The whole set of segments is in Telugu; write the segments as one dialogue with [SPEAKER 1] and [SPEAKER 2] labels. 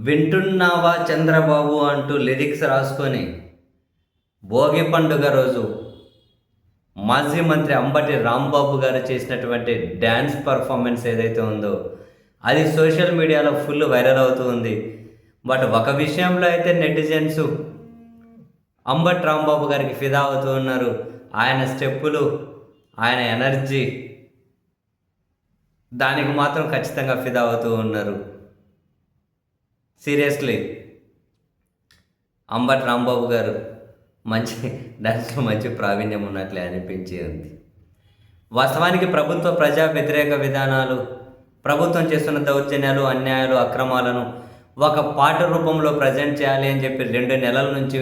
[SPEAKER 1] వింటున్నావా చంద్రబాబు అంటూ లిరిక్స్ రాసుకొని భోగి పండుగ రోజు మాజీ మంత్రి అంబటి రాంబాబు గారు చేసినటువంటి డ్యాన్స్ పర్ఫార్మెన్స్ ఏదైతే ఉందో అది సోషల్ మీడియాలో ఫుల్ వైరల్ అవుతూ ఉంది. బట్ ఒక విషయంలో అయితే నెటిజన్స్ అంబటి రాంబాబు గారికి ఫిదా అవుతూ ఉన్నారు. ఆయన స్టెప్పులు, ఆయన ఎనర్జీ, దానికి మాత్రం ఖచ్చితంగా ఫిదా అవుతూ ఉన్నారు. సీరియస్లీ అంబటి రాంబాబు గారు డాన్స్లో మంచి ప్రావీణ్యం ఉన్నట్లే అనిపించి ఉంది. వాస్తవానికి ప్రభుత్వ ప్రజా వ్యతిరేక విధానాలు, ప్రభుత్వం చేస్తున్న దౌర్జన్యాలు, అన్యాయాలు, అక్రమాలను ఒక పాట రూపంలో ప్రజెంట్ చేయాలి అని చెప్పి 2 నెలల నుంచి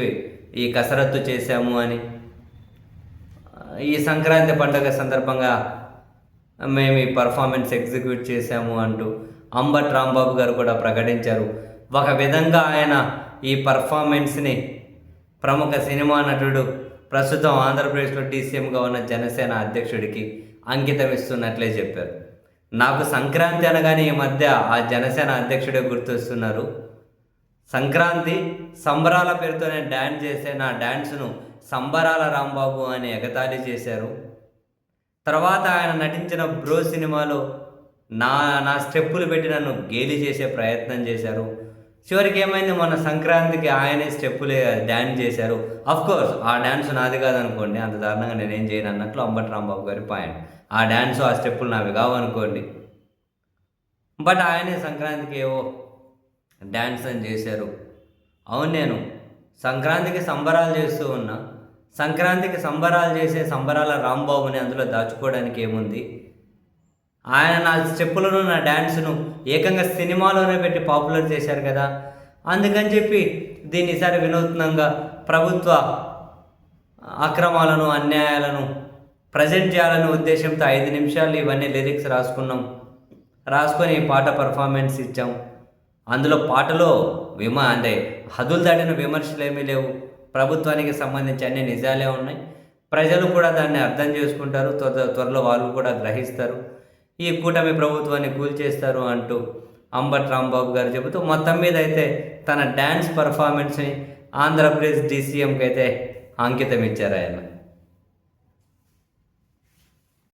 [SPEAKER 1] ఈ కసరత్తు చేశాము అని, ఈ సంక్రాంతి పండుగ సందర్భంగా మేము ఈ పర్ఫార్మెన్స్ ఎగ్జిక్యూట్ చేశాము అంటూ అంబటి రాంబాబు గారు కూడా ప్రకటించారు. ఒక విధంగా ఆయన ఈ పర్ఫార్మెన్స్ని ప్రముఖ సినిమా నటుడు, ప్రస్తుతం ఆంధ్రప్రదేశ్లో డీసీఎంగా ఉన్న జనసేన అధ్యక్షుడికి అంకితం ఇస్తున్నట్లే చెప్పారు. నాకు సంక్రాంతి అనగానే ఈ మధ్య ఆ జనసేన అధ్యక్షుడే గుర్తొస్తున్నారు. సంక్రాంతి సంబరాల పేరుతోనే డ్యాన్స్ చేసే నా డ్యాన్స్ను సంబరాల రాంబాబు అని ఎగతాళి చేశారు. తర్వాత ఆయన నటించిన బ్రో సినిమాలో నా స్టెప్పులు పెట్టి నన్ను గేలి చేసే ప్రయత్నం చేశారు. చివరికి ఏమైంది, మొన్న సంక్రాంతికి ఆయనే స్టెప్పులే డ్యాన్స్ చేశారు. కోర్స్ ఆ డ్యాన్స్ నాది కాదనుకోండి, అంత దారుణంగా నేనేం చేయను అన్నట్లు అంబటి రాంబాబు గారి పాయింట్. ఆ డ్యాన్స్, ఆ స్టెప్పులు నావి కావనుకోండి, బట్ ఆయనే సంక్రాంతికి ఏవో డ్యాన్స్ అని చేశారు. అవును, నేను సంక్రాంతికి సంబరాలు చేస్తూ ఉన్నా. సంక్రాంతికి సంబరాలు చేసే సంబరాల రాంబాబుని అందులో దాచుకోవడానికి ఏముంది? ఆయన నా స్టెప్పులను, నా డ్యాన్స్ను ఏకంగా సినిమాలోనే పెట్టి పాపులర్ చేశారు కదా. అందుకని చెప్పి దీన్ని ఈసారి వినూత్నంగా ప్రభుత్వ అక్రమాలను, అన్యాయాలను ప్రజెంట్ చేయాలనే ఉద్దేశంతో 5 నిమిషాలు ఇవన్నీ లిరిక్స్ రాసుకొని పాట పర్ఫార్మెన్స్ ఇచ్చాం. అందులో పాటలో అంటే హద్దులు దాటిన విమర్శలు ఏమీ లేవు. ప్రభుత్వానికి సంబంధించి అన్ని నిజాలే ఉన్నాయి. ప్రజలు కూడా దాన్ని అర్థం చేసుకుంటారు. త్వరలో వాళ్ళు కూడా గ్రహిస్తారు. ఈ కూటమి ప్రభుత్వాన్ని కూల్చేస్తారు అంటూ అంబటి రాంబాబు గారు చెబుతూ మొత్తం మీద అయితే తన డ్యాన్స్ పర్ఫార్మెన్స్ని ఆంధ్రప్రదేశ్ డీసీఎంకి అయితే అంకితం ఇచ్చారు ఆయన.